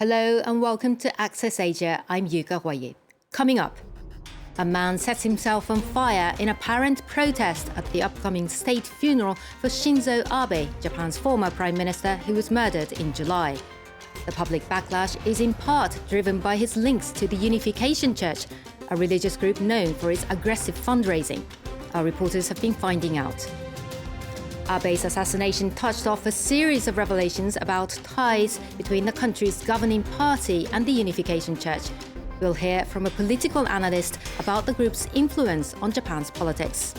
Hello and welcome to Access Asia. I'm Yuka Huayi. Coming up, a man sets himself on fire in apparent protest at the upcoming state funeral for Shinzo Abe, Japan's former prime minister who was murdered in July. The public backlash is in part driven by his links to the Unification Church, a religious group known for its aggressive fundraising. Our reporters have been finding out. Abe's assassination touched off a series of revelations about ties between the country's governing party and the Unification Church. We'll hear from a political analyst about the group's influence on Japan's politics.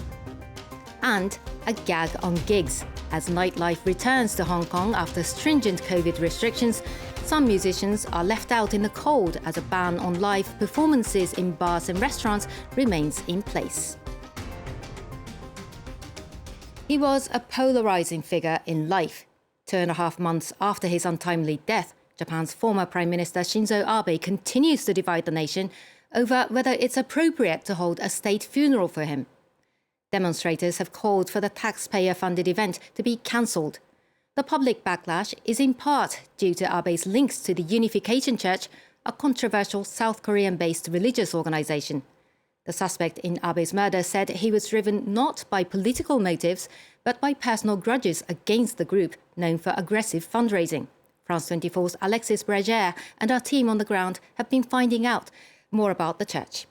And a gag on gigs. As nightlife returns to Hong Kong after stringent COVID restrictions, some musicians are left out in the cold as a ban on live performances in bars and restaurants remains in place. He was a polarizing figure in life. 2.5 months after his untimely death, Japan's former Prime Minister Shinzo Abe continues to divide the nation over whether it's appropriate to hold a state funeral for him. Demonstrators have called for the taxpayer-funded event to be cancelled. The public backlash is in part due to Abe's links to the Unification Church, a controversial South Korean-based religious organisation. The suspect in Abe's murder said he was driven not by political motives, but by personal grudges against the group known for aggressive fundraising. France 24's Alexis Breger and our team on the ground have been finding out more about the church.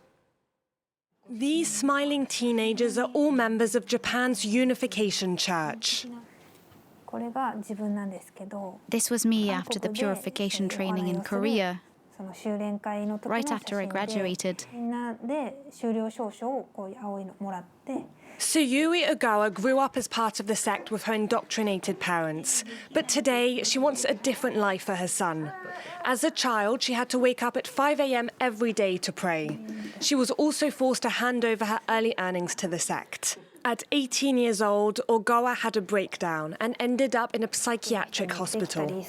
These smiling teenagers are all members of Japan's Unification Church. This was me after the purification training in Korea, right after I graduated. Tsuyui Ogawa grew up as part of the sect with her indoctrinated parents. But today, she wants a different life for her son. As a child, she had to wake up at 5 a.m. every day to pray. She was also forced to hand over her early earnings to the sect. At 18 years old, Ogawa had a breakdown and ended up in a psychiatric hospital.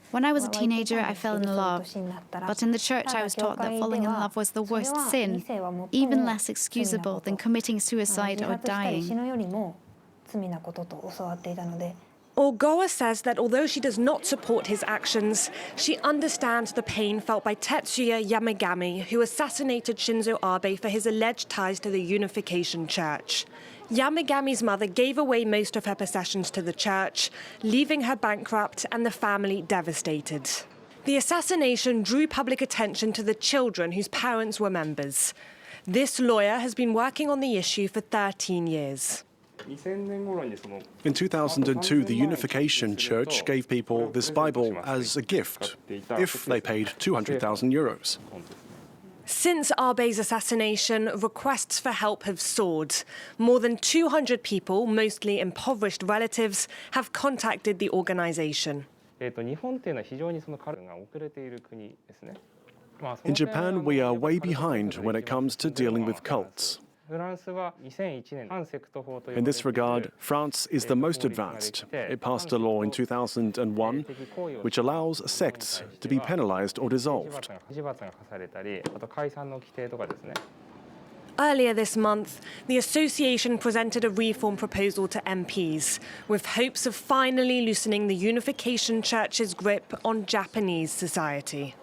When I was a teenager, I fell in love. But in the church, I was taught that falling in love was the worst sin, even less excusable than committing suicide or dying. Ogawa says that although she does not support his actions, she understands the pain felt by Tetsuya Yamagami, who assassinated Shinzo Abe for his alleged ties to the Unification Church. Yamagami's mother gave away most of her possessions to the church, leaving her bankrupt and the family devastated. The assassination drew public attention to the children whose parents were members. This lawyer has been working on the issue for 13 years. In 2002, the Unification Church gave people this Bible as a gift, if they paid 200,000 euros. Since Abe's assassination, requests for help have soared. More than 200 people, mostly impoverished relatives, have contacted the organization. In Japan, we are way behind when it comes to dealing with cults. In this regard, France is the most advanced. It passed a law in 2001 which allows sects to be penalized or dissolved. Earlier this month, the association presented a reform proposal to MPs, with hopes of finally loosening the Unification Church's grip on Japanese society.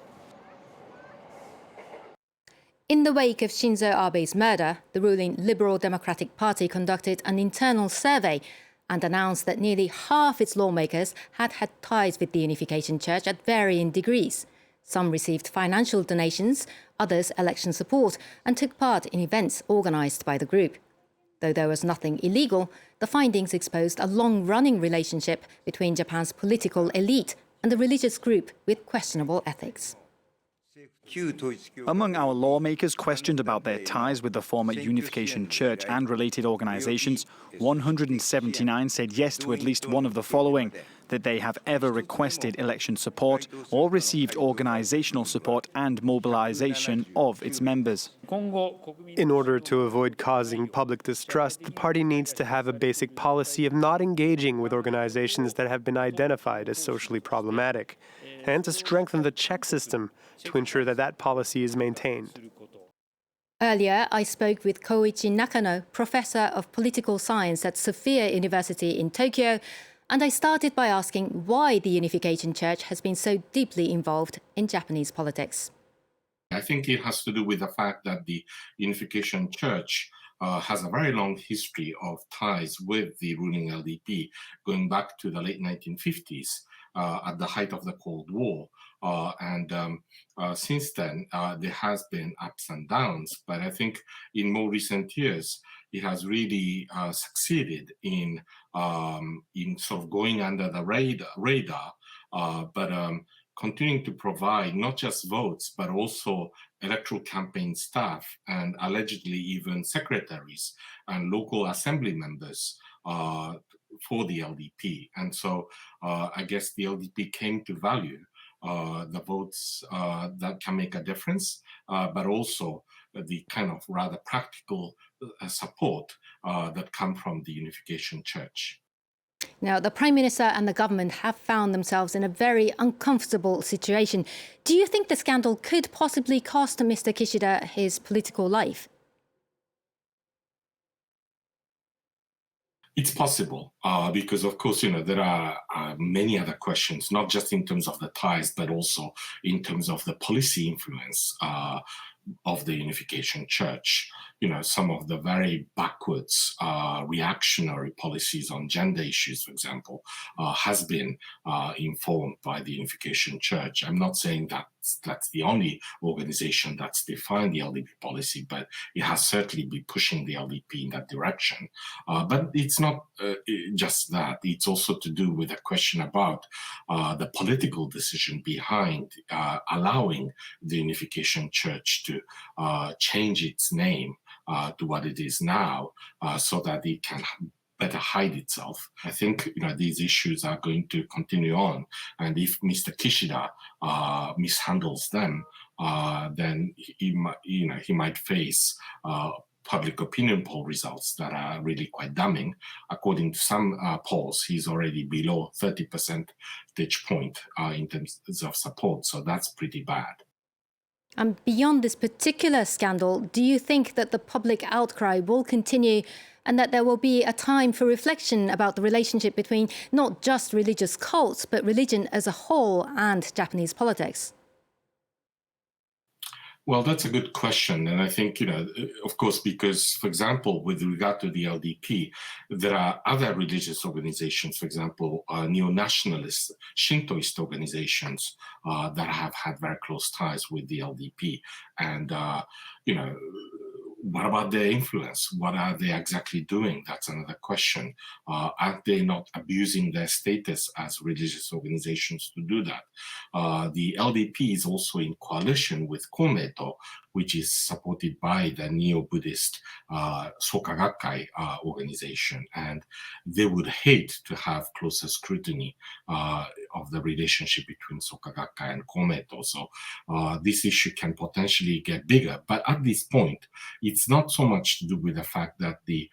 In the wake of Shinzo Abe's murder, the ruling Liberal Democratic Party conducted an internal survey and announced that nearly half its lawmakers had had ties with the Unification Church at varying degrees. Some received financial donations, others election support, and took part in events organised by the group. Though there was nothing illegal, the findings exposed a long-running relationship between Japan's political elite and the religious group with questionable ethics. Among our lawmakers questioned about their ties with the former Unification Church and related organizations, 179 said yes to at least one of the following: that they have ever requested election support or received organizational support and mobilization of its members. In order to avoid causing public distrust, the party needs to have a basic policy of not engaging with organizations that have been identified as socially problematic, and to strengthen the check system to ensure that that policy is maintained. Earlier, I spoke with Koichi Nakano, Professor of Political Science at Sophia University in Tokyo, And I started by asking why the Unification Church has been so deeply involved in Japanese politics. I think it has to do with the fact that the Unification Church has a very long history of ties with the ruling LDP, going back to the late 1950s at the height of the Cold War. Since then, there has been ups and downs, but I think in more recent years, it has really succeeded in sort of going under the radar, but continuing to provide not just votes, but also electoral campaign staff and allegedly even secretaries and local assembly members for the LDP. And so I guess the LDP came to value the votes that can make a difference, but also the kind of rather practical support that come from the Unification Church. Now, the Prime Minister and the government have found themselves in a very uncomfortable situation. Do you think the scandal could possibly cost Mr. Kishida his political life? It's possible because, of course, there are many other questions, not just in terms of the ties, but also in terms of the policy influence of the Unification Church. Some of the very backwards reactionary policies on gender issues, for example, has been informed by the Unification Church. I'm not saying that's the only organization that's defined the LDP policy, but it has certainly been pushing the LDP in that direction. But it's not just that. It's also to do with a question about the political decision behind allowing the Unification Church to change its name to what it is now, so that it can better hide itself. I think these issues are going to continue on, and if Mr. Kishida mishandles them, then he might face public opinion poll results that are really quite damning. According to some polls, he's already below 30 percentage point in terms of support, so that's pretty bad. And beyond this particular scandal, do you think that the public outcry will continue and that there will be a time for reflection about the relationship between not just religious cults, but religion as a whole and Japanese politics? Well, that's a good question. And I think, of course, because, for example, with regard to the LDP, there are other religious organizations, for example, neo-nationalist Shintoist organizations that have had very close ties with the LDP. And, what about their influence? What are they exactly doing? That's another question. Aren't they not abusing their status as religious organizations to do that? The LDP is also in coalition with Komeito, which is supported by the neo-Buddhist Soka Gakkai organization. And they would hate to have closer scrutiny of the relationship between Soka Gakkai and Komeito. So this issue can potentially get bigger. But at this point, it's not so much to do with the fact that the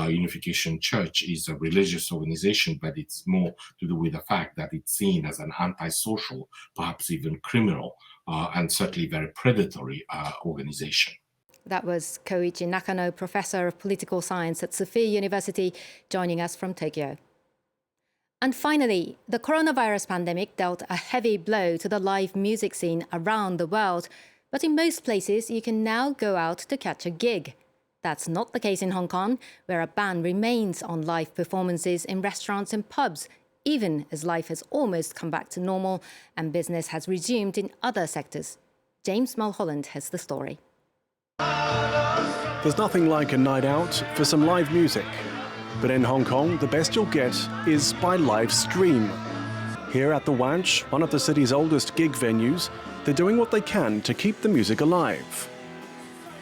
Unification Church is a religious organization, but it's more to do with the fact that it's seen as an antisocial, perhaps even criminal, and certainly very predatory organization. That was Koichi Nakano, Professor of Political Science at Sophia University, joining us from Tokyo. And finally, the coronavirus pandemic dealt a heavy blow to the live music scene around the world. But in most places, you can now go out to catch a gig. That's not the case in Hong Kong, where a ban remains on live performances in restaurants and pubs, even as life has almost come back to normal and business has resumed in other sectors. James Mulholland has the story. There's nothing like a night out for some live music. But in Hong Kong, the best you'll get is by live stream. Here at the Wanch, one of the city's oldest gig venues, they're doing what they can to keep the music alive.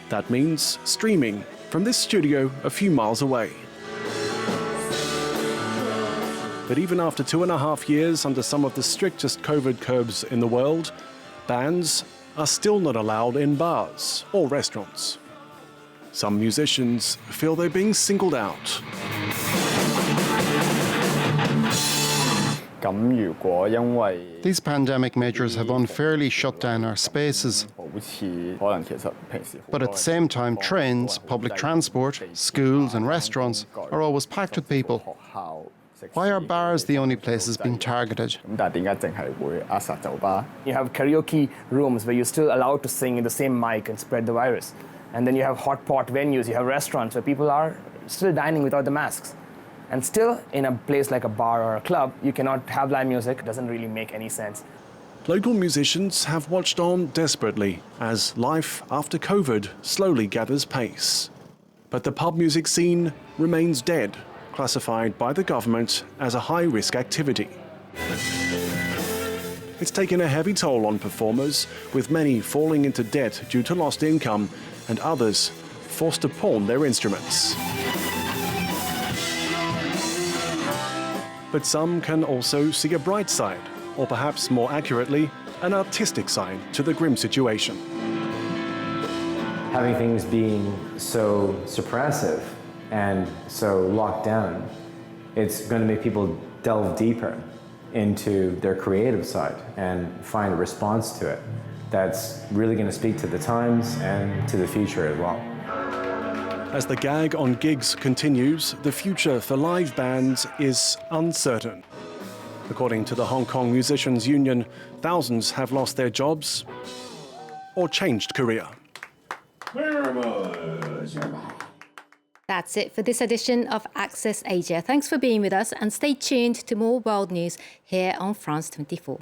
That means streaming from this studio a few miles away. But even after 2.5 years under some of the strictest COVID curbs in the world, bands are still not allowed in bars or restaurants. Some musicians feel they're being singled out. These pandemic measures have unfairly shut down our spaces. But at the same time, trains, public transport, schools and restaurants are always packed with people. Why are bars the only places being targeted? You have karaoke rooms where you're still allowed to sing in the same mic and spread the virus. And then you have hot pot venues, you have restaurants where people are still dining without the masks. And still, in a place like a bar or a club, you cannot have live music. It doesn't really make any sense. Local musicians have watched on desperately as life after COVID slowly gathers pace. But the pub music scene remains dead, classified by the government as a high-risk activity. It's taken a heavy toll on performers, with many falling into debt due to lost income and others forced to pawn their instruments. But some can also see a bright side, or perhaps more accurately, an artistic side to the grim situation. Having things being so suppressive and so locked down, it's going to make people delve deeper into their creative side and find a response to it that's really going to speak to the times and to the future as well. As the gag on gigs continues, the future for live bands is uncertain. According to the Hong Kong Musicians Union, thousands have lost their jobs or changed career. That's it for this edition of Access Asia. Thanks for being with us and stay tuned to more world news here on France 24.